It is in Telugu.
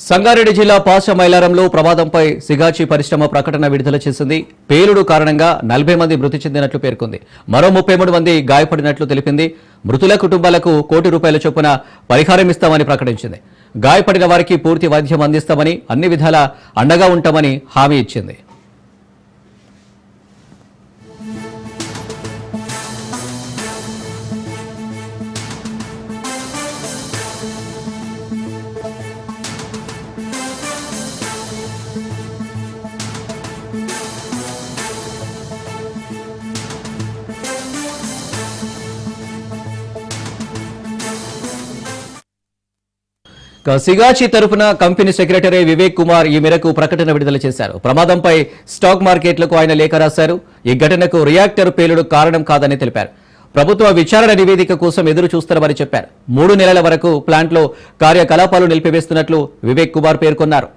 సంగారెడ్డి జిల్లా పాష మైలారంలో ప్రమాదంపై సిగాచి పరిశ్రమ ప్రకటన విడుదల చేసింది. పేలుడు కారణంగా 40 మంది మృతి చెందినట్లు పేర్కొంది. మరో 33 మంది గాయపడినట్లు తెలిపింది. మృతుల కుటుంబాలకు ₹1 కోటి చొప్పున పరిహారం ఇస్తామని ప్రకటించింది. గాయపడిన వారికి పూర్తి వైద్యం అందిస్తామని, అన్ని విధాలా అండగా ఉంటామని హామీ ఇచ్చింది. సిగాచి తరఫున కంపెనీ సెక్రటరీ వివేక్ కుమార్ ఈ మేరకు ప్రకటన విడుదల చేశారు. ప్రమాదంపై స్టాక్ మార్కెట్లకు ఆయన లేఖ రాశారు. ఈ ఘటనకు రియాక్టర్ పేలుడు కారణం కాదని తెలిపారు. ప్రభుత్వ విచారణ నివేదిక కోసం ఎదురు చూస్తారని చెప్పారు. 3 నెలల వరకు ప్లాంట్లో కార్యకలాపాలు నిలిపివేస్తున్నట్లు వివేక్ కుమార్ పేర్కొన్నారు.